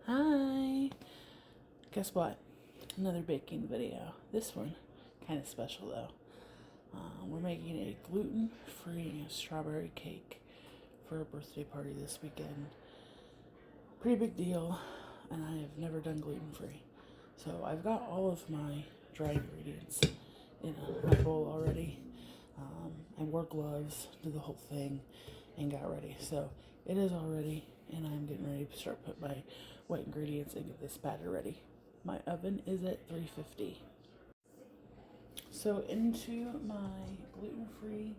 Hi! Guess what? Another baking video. This one, kind of special though. We're making a gluten-free strawberry cake for a birthday party this weekend. Pretty big deal, and I have never done gluten-free. So I've got all of my dry ingredients in my bowl already. I wore gloves, did the whole thing, and got ready. So it is all ready, and I'm getting ready to start putting my wet ingredients and get this batter ready. My oven is at 350. So into my gluten-free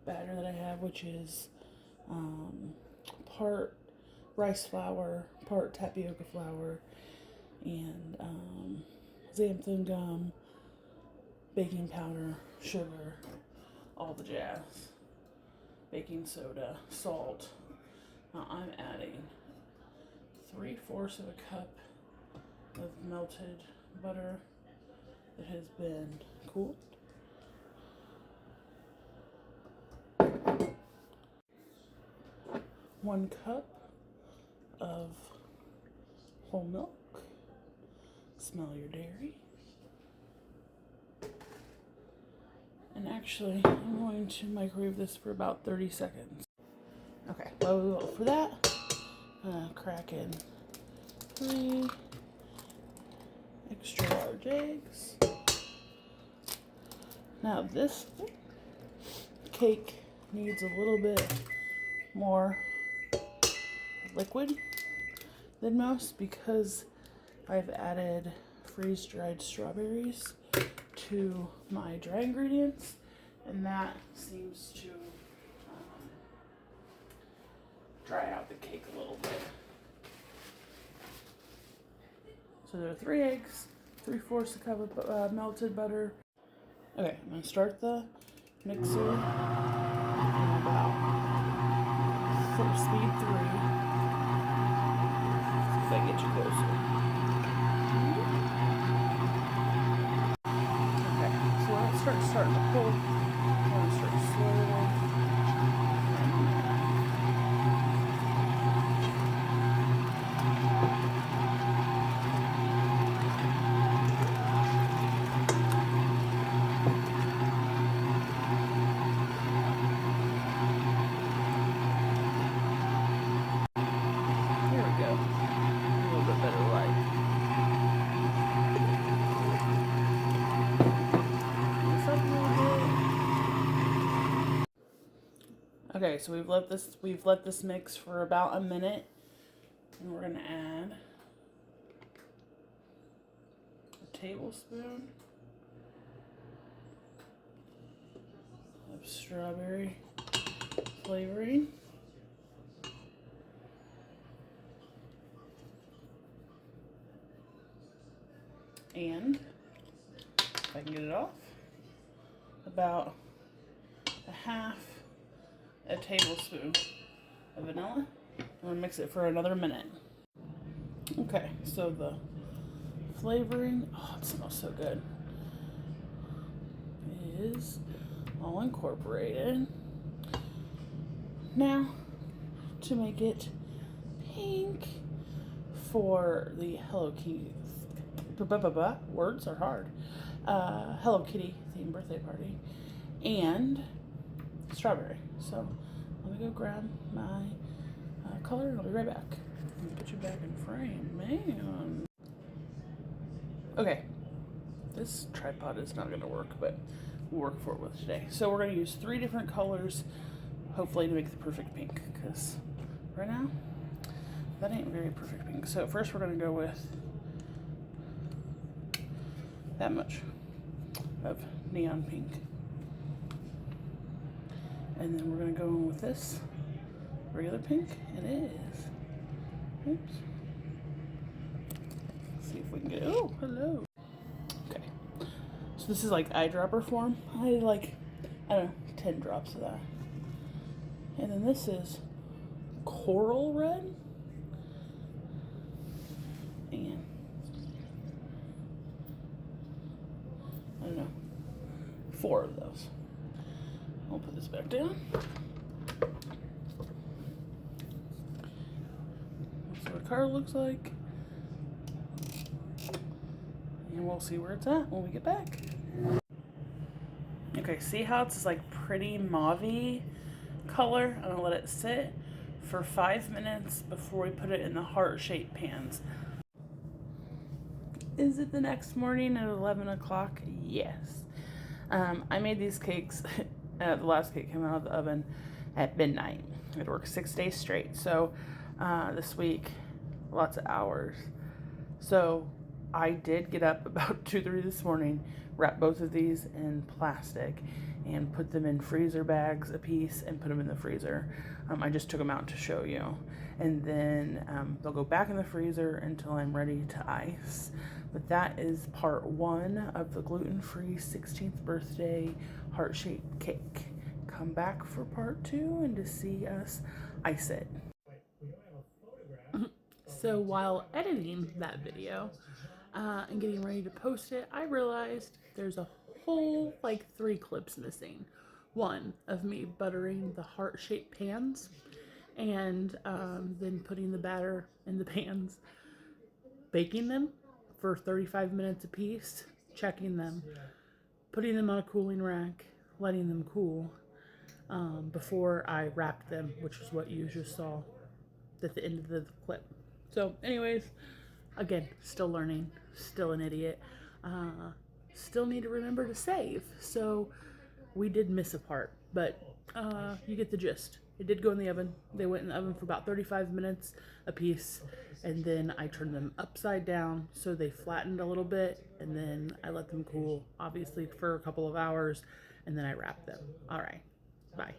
batter that I have, which is part rice flour, part tapioca flour, and xanthan gum, baking powder, sugar, all the jazz, baking soda, salt. Now I'm adding 3/4 of a cup of melted butter that has been cooled. One cup of whole milk. Smell your dairy. And actually, I'm going to microwave this for about 30 seconds. Okay, while we wait for that, I'm gonna crack in 3 extra large eggs. Now this cake needs a little bit more liquid than most because I've added freeze-dried strawberries to my dry ingredients, and that seems to dry out the cake a little bit. So there are 3 eggs, 3/4 a cup of melted butter. Okay, I'm gonna start the mixer in about speed 3. If I get you closer. Okay, so when it starting to pull, I'm gonna start slowly. Okay, so we've let this mix for about a minute, and we're gonna add a tablespoon of strawberry flavoring, and if I can get it off, about a tablespoon of vanilla. I'm gonna mix it for another minute. Okay, so the flavoring, oh, it smells so good, is all incorporated. Now, to make it pink for the Hello Kitty, words are hard, Hello Kitty themed birthday party, and strawberry. So let me go grab my color and I'll be right back. Let me put you back in frame, man. Okay, this tripod is not gonna work, but we'll work for it with today. So we're gonna use 3 different colors, hopefully to make the perfect pink, because right now, that ain't very perfect pink. So first we're gonna go with that much of neon pink. And then we're gonna go in with this regular pink, and it is. Oops. Let's see if we can get it. Oh, hello. Okay. So this is like eyedropper form. I did like, I don't know, 10 drops of that. And then this is coral red. And I don't know, 4 of those. I'll put this back down. That's what a card looks like. and we'll see where it's at when we get back. Okay, see how it's this like pretty mauve-y color? I'm gonna let it sit for 5 minutes before we put it in the heart-shaped pans. Is it the next morning at 11 o'clock? Yes. I made these cakes, the last cake came out of the oven at midnight. It worked 6 days straight. So this week, lots of hours. So I did get up about 2, 3 this morning, wrap both of these in plastic and put them in freezer bags a piece and put them in the freezer. I just took them out to show you. And then they'll go back in the freezer until I'm ready to ice. But that is part 1 of the gluten-free 16th birthday heart-shaped cake. Come back for part 2 and to see us ice it. So while editing that video and getting ready to post it, I realized there's a whole like 3 clips missing. One of me buttering the heart-shaped pans and then putting the batter in the pans, baking them for 35 minutes a piece, checking them, putting them on a cooling rack, letting them cool before I wrapped them, which is what you just saw at the end of the clip. So anyways, again, still learning, still an idiot, still need to remember to save. So we did miss a part, but you get the gist. It did go in the oven. They went in the oven for about 35 minutes a piece, and then I turned them upside down so they flattened a little bit, and then I let them cool, obviously, for a couple of hours, and then I wrapped them. All right, bye.